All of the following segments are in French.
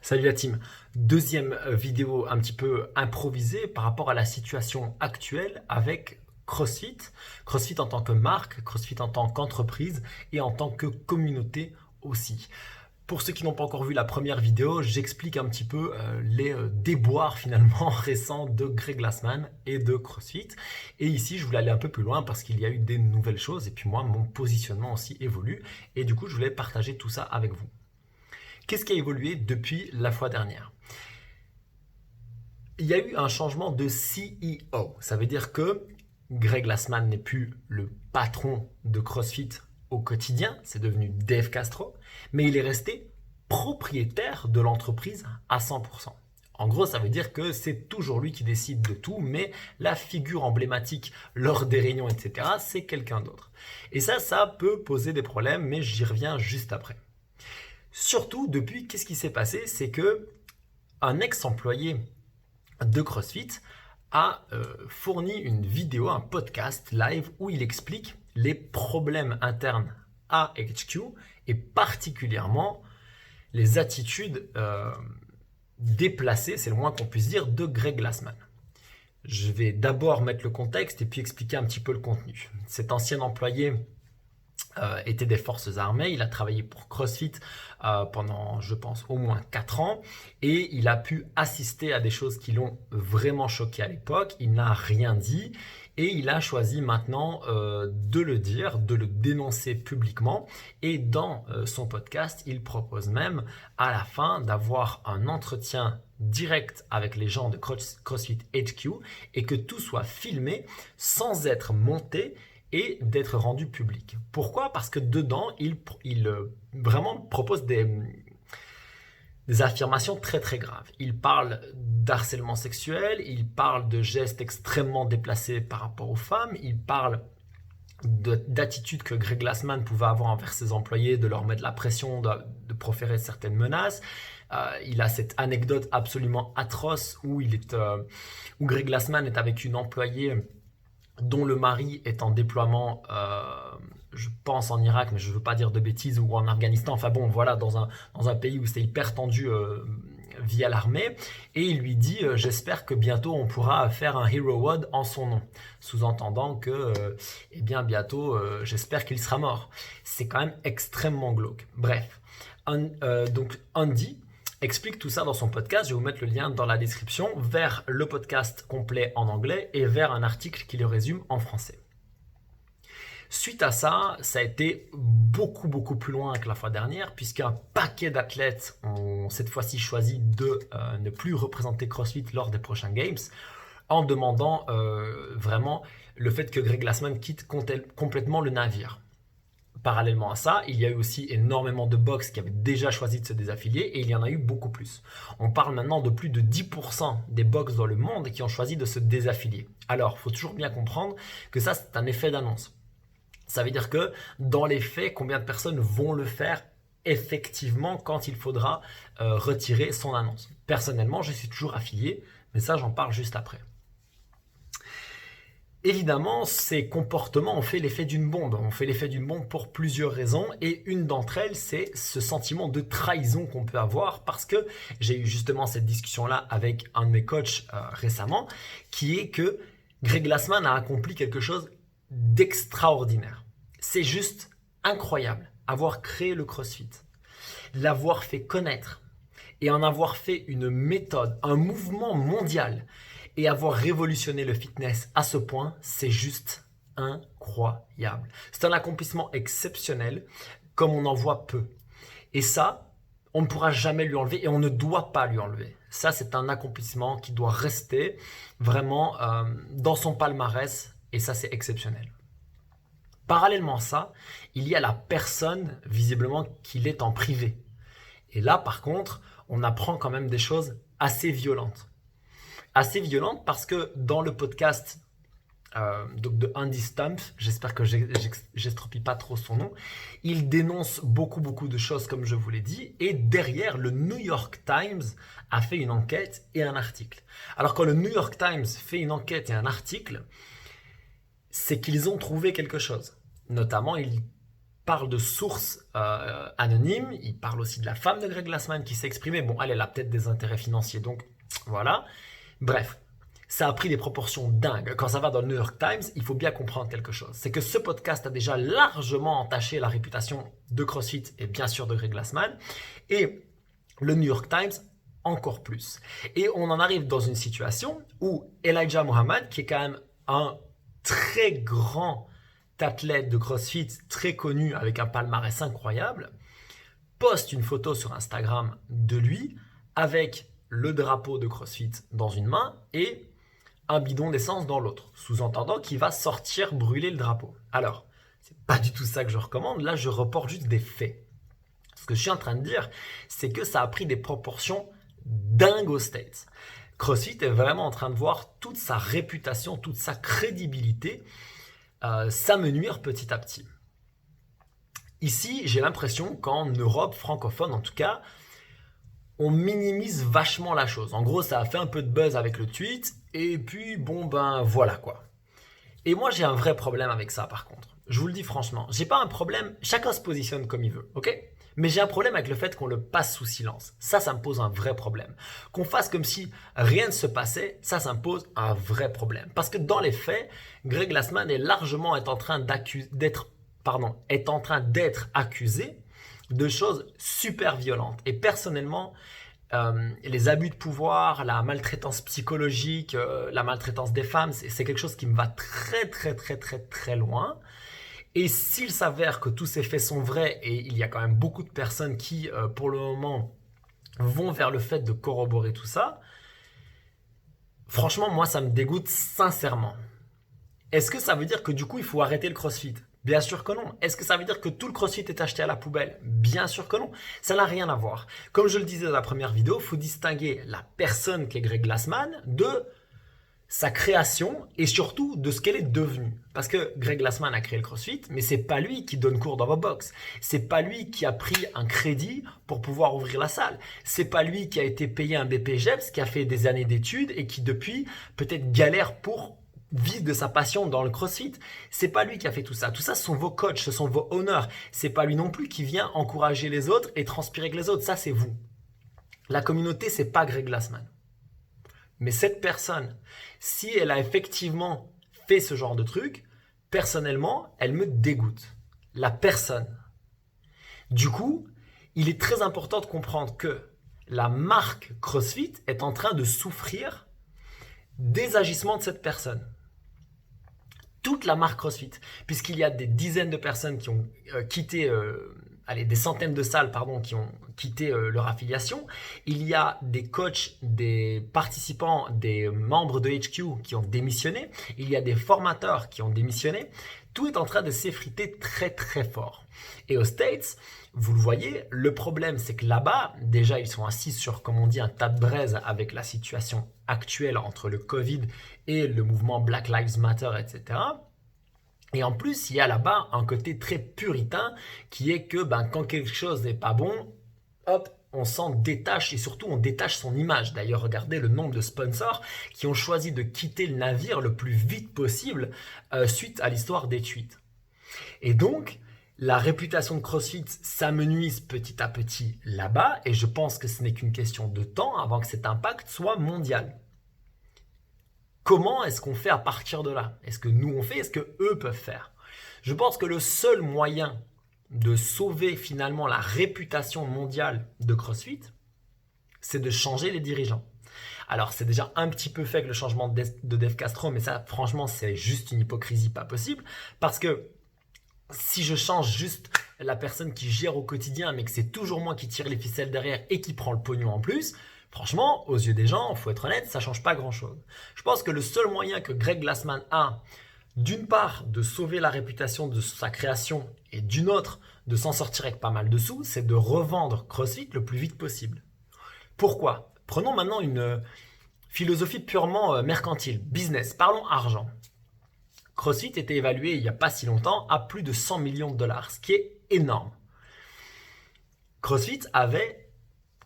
Salut la team, deuxième vidéo un petit peu improvisée par rapport à la situation actuelle avec CrossFit. CrossFit en tant que marque, CrossFit en tant qu'entreprise et en tant que communauté aussi. Pour ceux qui n'ont pas encore vu la première vidéo, j'explique un petit peu les déboires finalement récents de Greg Glassman et de CrossFit. Et ici, je voulais aller un peu plus loin parce qu'il y a eu des nouvelles choses et puis moi, mon positionnement aussi évolue. Et du coup, je voulais partager tout ça avec vous. Qu'est-ce qui a évolué depuis la fois dernière? Il y a eu un changement de CEO. Ça veut dire que Greg Glassman n'est plus le patron de CrossFit au quotidien, c'est devenu Dave Castro, mais il est resté propriétaire de l'entreprise à 100%. En gros, ça veut dire que c'est toujours lui qui décide de tout, mais la figure emblématique lors des réunions, etc., c'est quelqu'un d'autre. Et ça peut poser des problèmes, mais j'y reviens juste après. Surtout depuis, qu'est-ce qui s'est passé? C'est que un ex-employé de CrossFit a fourni une vidéo, un podcast live où il explique les problèmes internes à HQ et particulièrement les attitudes déplacées, c'est le moins qu'on puisse dire, de Greg Glassman. Je vais d'abord mettre le contexte et puis expliquer un petit peu le contenu. Cet ancien employé était des forces armées, il a travaillé pour CrossFit pendant, je pense, au moins 4 ans et il a pu assister à des choses qui l'ont vraiment choqué à l'époque. Il n'a rien dit et il a choisi maintenant de le dire, de le dénoncer publiquement et dans son podcast, il propose même à la fin d'avoir un entretien direct avec les gens de CrossFit HQ et que tout soit filmé sans être monté et d'être rendu public. Pourquoi? Parce que dedans, il vraiment propose des affirmations très très graves. Il parle d'harcèlement sexuel, il parle de gestes extrêmement déplacés par rapport aux femmes, il parle d'attitude que Greg Glassman pouvait avoir envers ses employés, de leur mettre la pression, de proférer certaines menaces. Il a cette anecdote absolument atroce où Greg Glassman est avec une employée dont le mari est en déploiement, je pense en Irak, mais je ne veux pas dire de bêtises, ou en Afghanistan, enfin bon, voilà, dans un pays où c'est hyper tendu via l'armée, et il lui dit j'espère que bientôt on pourra faire un Hero WOD en son nom, sous-entendant que eh bien bientôt j'espère qu'il sera mort. C'est quand même extrêmement glauque. Bref, donc Andy explique tout ça dans son podcast. Je vais vous mettre le lien dans la description vers le podcast complet en anglais et vers un article qui le résume en français. Suite à ça, ça a été beaucoup plus loin que la fois dernière puisqu'un paquet d'athlètes ont cette fois-ci choisi de ne plus représenter CrossFit lors des prochains Games en demandant vraiment le fait que Greg Glassman quitte complètement le navire. Parallèlement à ça, il y a eu aussi énormément de box qui avaient déjà choisi de se désaffilier et il y en a eu beaucoup plus. On parle maintenant de plus de 10% des box dans le monde qui ont choisi de se désaffilier. Alors, il faut toujours bien comprendre que ça, c'est un effet d'annonce. Ça veut dire que dans les faits, combien de personnes vont le faire effectivement quand il faudra retirer son annonce? Personnellement, je suis toujours affilié, mais ça, j'en parle juste après. Évidemment, ces comportements ont fait l'effet d'une bombe. On fait l'effet d'une bombe pour plusieurs raisons et une d'entre elles, c'est ce sentiment de trahison qu'on peut avoir parce que j'ai eu justement cette discussion-là avec un de mes coachs récemment qui est que Greg Glassman a accompli quelque chose d'extraordinaire. C'est juste incroyable avoir créé le CrossFit, l'avoir fait connaître et en avoir fait une méthode, un mouvement mondial et avoir révolutionné le fitness à ce point, c'est juste incroyable. C'est un accomplissement exceptionnel comme on en voit peu. Et ça, on ne pourra jamais lui enlever et on ne doit pas lui enlever. Ça, c'est un accomplissement qui doit rester vraiment dans son palmarès et ça, c'est exceptionnel. Parallèlement à ça, il y a la personne visiblement qu'il est en privé. Et là, par contre, on apprend quand même des choses assez violentes. Assez violentes parce que dans le podcast donc de Andy Stumpf, j'espère que j'estropie pas trop son nom, il dénonce beaucoup de choses comme je vous l'ai dit et derrière le New York Times a fait une enquête et un article. Alors quand le New York Times fait une enquête et un article, c'est qu'ils ont trouvé quelque chose. Notamment, ils parle de sources anonymes, il parle aussi de la femme de Greg Glassman qui s'est exprimée. Bon, elle a peut-être des intérêts financiers, donc voilà. Bref, ça a pris des proportions dingues. Quand ça va dans le New York Times, il faut bien comprendre quelque chose. C'est que ce podcast a déjà largement entaché la réputation de CrossFit et bien sûr de Greg Glassman. Et le New York Times encore plus. Et on en arrive dans une situation où Elijah Muhammad, qui est quand même un très grand athlète de CrossFit, très connu avec un palmarès incroyable, poste une photo sur Instagram de lui avec le drapeau de CrossFit dans une main et un bidon d'essence dans l'autre, sous-entendant qu'il va sortir brûler le drapeau. Alors, c'est pas du tout ça que je recommande, là je reporte juste des faits. Ce que je suis en train de dire, c'est que ça a pris des proportions dingues aux States. CrossFit est vraiment en train de voir toute sa réputation, toute sa crédibilité s'amenuire petit à petit. Ici, j'ai l'impression qu'en Europe francophone, en tout cas, on minimise vachement la chose. En gros, ça a fait un peu de buzz avec le tweet, et puis bon ben voilà quoi. Et moi, j'ai un vrai problème avec ça par contre. Je vous le dis franchement, j'ai pas un problème, chacun se positionne comme il veut, ok ? Mais j'ai un problème avec le fait qu'on le passe sous silence. Ça me pose un vrai problème. Qu'on fasse comme si rien ne se passait, ça me pose un vrai problème. Parce que dans les faits, Greg Glassman est largement en train d'être accusé de choses super violentes. Et personnellement, les abus de pouvoir, la maltraitance psychologique, la maltraitance des femmes, c'est quelque chose qui me va très loin. Et s'il s'avère que tous ces faits sont vrais, et il y a quand même beaucoup de personnes qui, pour le moment, vont vers le fait de corroborer tout ça, franchement, moi, ça me dégoûte sincèrement. Est-ce que ça veut dire que du coup, il faut arrêter le CrossFit ? Bien sûr que non. Est-ce que ça veut dire que tout le CrossFit est acheté à la poubelle ? Bien sûr que non. Ça n'a rien à voir. Comme je le disais dans la première vidéo, il faut distinguer la personne qu'est Greg Glassman de sa création et surtout de ce qu'elle est devenue. Parce que Greg Glassman a créé le CrossFit, mais c'est pas lui qui donne cours dans vos box. C'est pas lui qui a pris un crédit pour pouvoir ouvrir la salle. C'est pas lui qui a été payé un BPJEPS, qui a fait des années d'études et qui depuis peut-être galère pour vivre de sa passion dans le CrossFit. C'est pas lui qui a fait tout ça. Tout ça, ce sont vos coachs, ce sont vos owners. C'est pas lui non plus qui vient encourager les autres et transpirer avec les autres. Ça, c'est vous. La communauté, c'est pas Greg Glassman. Mais cette personne, si elle a effectivement fait ce genre de truc, personnellement, elle me dégoûte. La personne. Du coup, il est très important de comprendre que la marque CrossFit est en train de souffrir des agissements de cette personne. Toute la marque CrossFit, puisqu'il y a des dizaines de personnes qui ont quitté des centaines de salles qui ont quitté leur affiliation. Il y a des coachs, des participants, des membres de HQ qui ont démissionné. Il y a des formateurs qui ont démissionné. Tout est en train de s'effriter très fort. Et aux States, vous le voyez, le problème c'est que là-bas, déjà ils sont assis sur, comme on dit, un tas de braise avec la situation actuelle entre le Covid et le mouvement Black Lives Matter, etc. Et en plus, il y a là-bas un côté très puritain qui est que quand quelque chose n'est pas bon, hop, on s'en détache et surtout on détache son image. D'ailleurs, regardez le nombre de sponsors qui ont choisi de quitter le navire le plus vite possible suite à l'histoire des tweets. Et donc, la réputation de CrossFit s'amenuise petit à petit là-bas et je pense que ce n'est qu'une question de temps avant que cet impact soit mondial. Comment est-ce qu'on fait à partir de là ? Est-ce que nous on fait ? Est-ce que eux peuvent faire ? Je pense que le seul moyen de sauver finalement la réputation mondiale de CrossFit, c'est de changer les dirigeants. Alors c'est déjà un petit peu fait avec le changement de Dave Castro, mais ça franchement c'est juste une hypocrisie pas possible, parce que si je change juste la personne qui gère au quotidien, mais que c'est toujours moi qui tire les ficelles derrière et qui prend le pognon en plus, franchement, aux yeux des gens, il faut être honnête, ça ne change pas grand-chose. Je pense que le seul moyen que Greg Glassman a, d'une part, de sauver la réputation de sa création et d'une autre, de s'en sortir avec pas mal de sous, c'est de revendre CrossFit le plus vite possible. Pourquoi ? Prenons maintenant une philosophie purement mercantile, business, parlons argent. CrossFit était évalué il n'y a pas si longtemps à plus de 100 millions de dollars, ce qui est énorme. CrossFit avait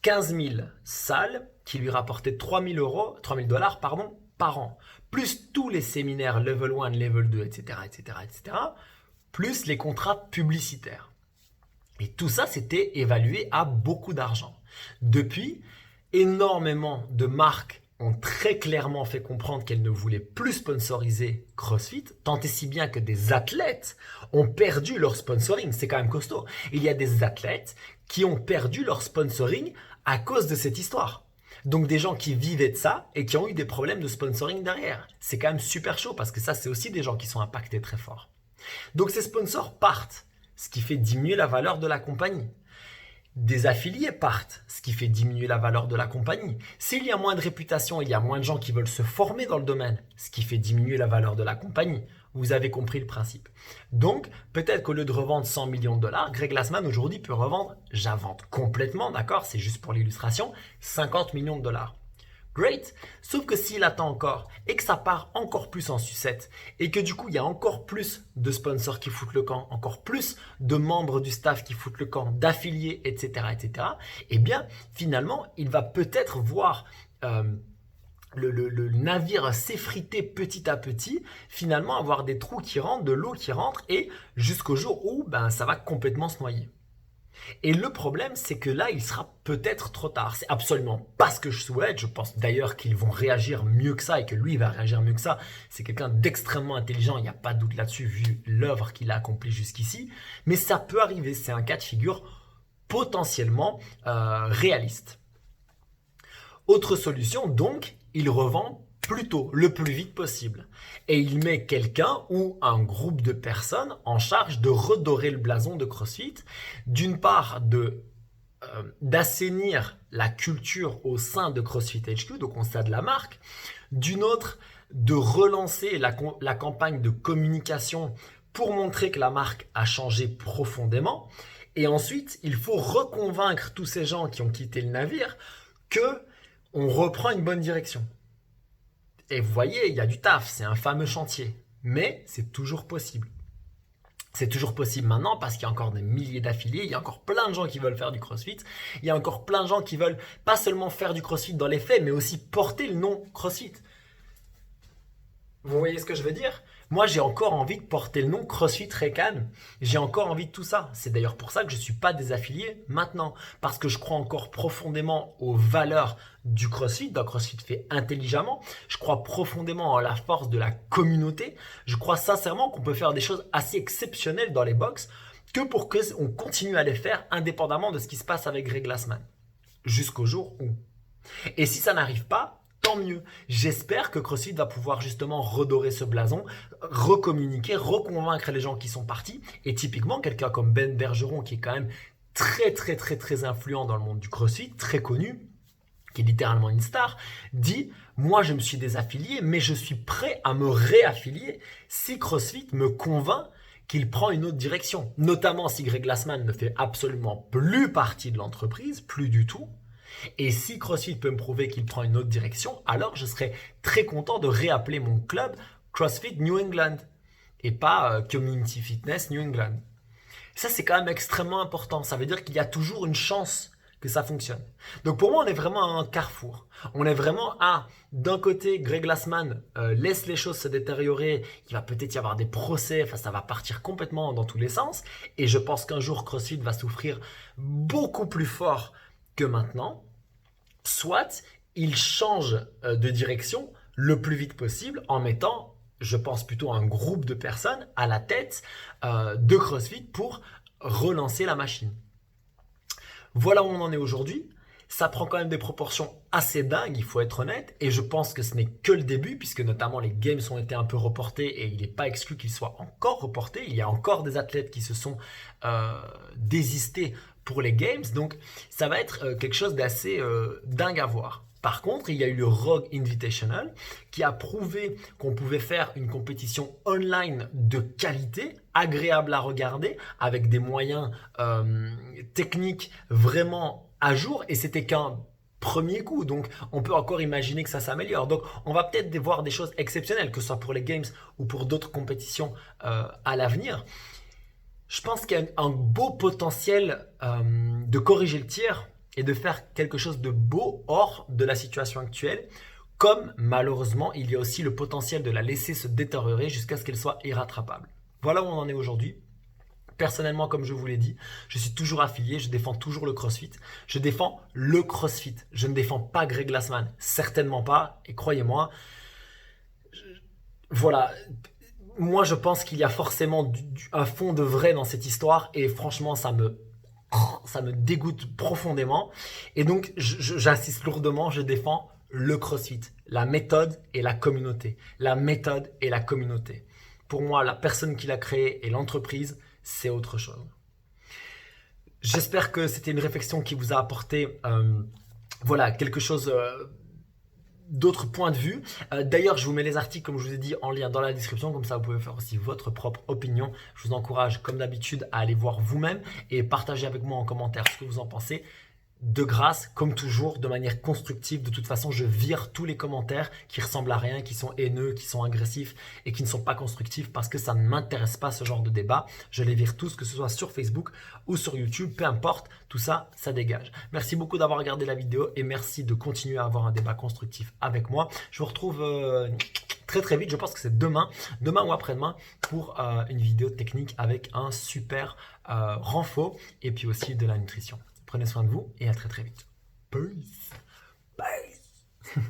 15 000 salles qui lui rapportaient 3 000 dollars par an, plus tous les séminaires level 1, level 2, etc., plus les contrats publicitaires. Et tout ça, c'était évalué à beaucoup d'argent. Depuis, énormément de marques ont très clairement fait comprendre qu'elles ne voulaient plus sponsoriser CrossFit, tant et si bien que des athlètes ont perdu leur sponsoring. C'est quand même costaud. Il y a des athlètes qui ont perdu leur sponsoring à cause de cette histoire. Donc des gens qui vivaient de ça et qui ont eu des problèmes de sponsoring derrière. C'est quand même super chaud parce que ça, c'est aussi des gens qui sont impactés très fort. Donc ces sponsors partent, ce qui fait diminuer la valeur de la compagnie. Des affiliés partent, ce qui fait diminuer la valeur de la compagnie. S'il y a moins de réputation, il y a moins de gens qui veulent se former dans le domaine, ce qui fait diminuer la valeur de la compagnie. Vous avez compris le principe. Donc, peut-être qu'au lieu de revendre 100 millions de dollars, Greg Glassman aujourd'hui peut revendre, j'invente complètement, d'accord, c'est juste pour l'illustration, 50 millions de dollars. Great, sauf que s'il attend encore et que ça part encore plus en sucette et que du coup il y a encore plus de sponsors qui foutent le camp, encore plus de membres du staff qui foutent le camp, d'affiliés, etc., eh bien finalement il va peut-être voir le navire s'effriter petit à petit, finalement avoir des trous qui rentrent, de l'eau qui rentre et jusqu'au jour où ça va complètement se noyer. Et le problème, c'est que là, il sera peut-être trop tard. C'est absolument pas ce que je souhaite. Je pense d'ailleurs qu'ils vont réagir mieux que ça et que lui va réagir mieux que ça. C'est quelqu'un d'extrêmement intelligent, il n'y a pas de doute là-dessus vu l'œuvre qu'il a accomplie jusqu'ici. Mais ça peut arriver, c'est un cas de figure potentiellement réaliste. Autre solution, donc, il revend plus tôt, le plus vite possible. Et il met quelqu'un ou un groupe de personnes en charge de redorer le blason de CrossFit, d'une part d'assainir la culture au sein de CrossFit HQ, donc au sein de la marque, d'une autre de relancer la campagne de communication pour montrer que la marque a changé profondément. Et ensuite, il faut reconvaincre tous ces gens qui ont quitté le navire que on reprend une bonne direction. Et vous voyez, il y a du taf, c'est un fameux chantier. Mais c'est toujours possible. C'est toujours possible maintenant parce qu'il y a encore des milliers d'affiliés, il y a encore plein de gens qui veulent faire du CrossFit, il y a encore plein de gens qui veulent pas seulement faire du CrossFit dans les faits, mais aussi porter le nom CrossFit. Vous voyez ce que je veux dire? Moi, j'ai encore envie de porter le nom CrossFit Recan. J'ai encore envie de tout ça. C'est d'ailleurs pour ça que je ne suis pas désaffilié maintenant. Parce que je crois encore profondément aux valeurs du CrossFit, d'un CrossFit fait intelligemment. Je crois profondément en la force de la communauté. Je crois sincèrement qu'on peut faire des choses assez exceptionnelles dans les box que pour qu'on continue à les faire indépendamment de ce qui se passe avec Greg Glassman. Jusqu'au jour où. Et si ça n'arrive pas, tant mieux. J'espère que CrossFit va pouvoir justement redorer ce blason, recommuniquer, reconvaincre les gens qui sont partis. Et typiquement, quelqu'un comme Ben Bergeron, qui est quand même très influent dans le monde du CrossFit, très connu, qui est littéralement une star, dit « Moi, je me suis désaffilié, mais je suis prêt à me réaffilier si CrossFit me convainc qu'il prend une autre direction. » Notamment si Greg Glassman ne fait absolument plus partie de l'entreprise, plus du tout. Et si CrossFit peut me prouver qu'il prend une autre direction, alors je serai très content de réappeler mon club CrossFit New England et pas Community Fitness New England. Ça, c'est quand même extrêmement important. Ça veut dire qu'il y a toujours une chance que ça fonctionne. Donc pour moi, on est vraiment à un carrefour. On est vraiment à, d'un côté, Greg Glassman laisse les choses se détériorer, il va peut-être y avoir des procès, enfin ça va partir complètement dans tous les sens. Et je pense qu'un jour, CrossFit va souffrir beaucoup plus fort que maintenant. Soit il change de direction le plus vite possible en mettant, je pense plutôt un groupe de personnes à la tête de CrossFit pour relancer la machine. Voilà où on en est aujourd'hui. Ça prend quand même des proportions assez dingues, il faut être honnête, et je pense que ce n'est que le début, puisque notamment les Games ont été un peu reportés, et il n'est pas exclu qu'ils soient encore reportés. Il y a encore des athlètes qui se sont désistés pour les Games, donc ça va être quelque chose d'assez dingue à voir. Par contre, il y a eu le Rogue Invitational qui a prouvé qu'on pouvait faire une compétition online de qualité, agréable à regarder, avec des moyens techniques vraiment à jour, et c'était qu'un premier coup, donc on peut encore imaginer que ça s'améliore. Donc on va peut-être voir des choses exceptionnelles, que ce soit pour les Games ou pour d'autres compétitions à l'avenir. Je pense qu'il y a un beau potentiel de corriger le tir et de faire quelque chose de beau hors de la situation actuelle, comme malheureusement il y a aussi le potentiel de la laisser se détériorer jusqu'à ce qu'elle soit irrattrapable. Voilà où on en est aujourd'hui. Personnellement, comme je vous l'ai dit, je suis toujours affilié, je défends toujours le CrossFit. Je défends le CrossFit. Je ne défends pas Greg Glassman, certainement pas. Et croyez-moi, voilà, moi je pense qu'il y a forcément un fond de vrai dans cette histoire et franchement ça me dégoûte profondément. Et donc j'insiste lourdement, je défends le CrossFit, la méthode et la communauté. La méthode et la communauté. Pour moi, la personne qui l'a créé et l'entreprise, c'est autre chose. J'espère que c'était une réflexion qui vous a apporté voilà, quelque chose d'autres points de vue. D'ailleurs, je vous mets les articles, comme je vous ai dit, en lien dans la description. Comme ça, vous pouvez faire aussi votre propre opinion. Je vous encourage, comme d'habitude, à aller voir vous-même et partager avec moi en commentaire ce que vous en pensez. De grâce, comme toujours, de manière constructive. De toute façon, je vire tous les commentaires qui ressemblent à rien, qui sont haineux, qui sont agressifs et qui ne sont pas constructifs parce que ça ne m'intéresse pas ce genre de débat. Je les vire tous, que ce soit sur Facebook ou sur YouTube, peu importe. Tout ça, ça dégage. Merci beaucoup d'avoir regardé la vidéo et merci de continuer à avoir un débat constructif avec moi. Je vous retrouve très vite. Je pense que c'est demain ou après-demain pour une vidéo technique avec un super renfort et puis aussi de la nutrition. Prenez soin de vous et à très vite. Peace. Peace.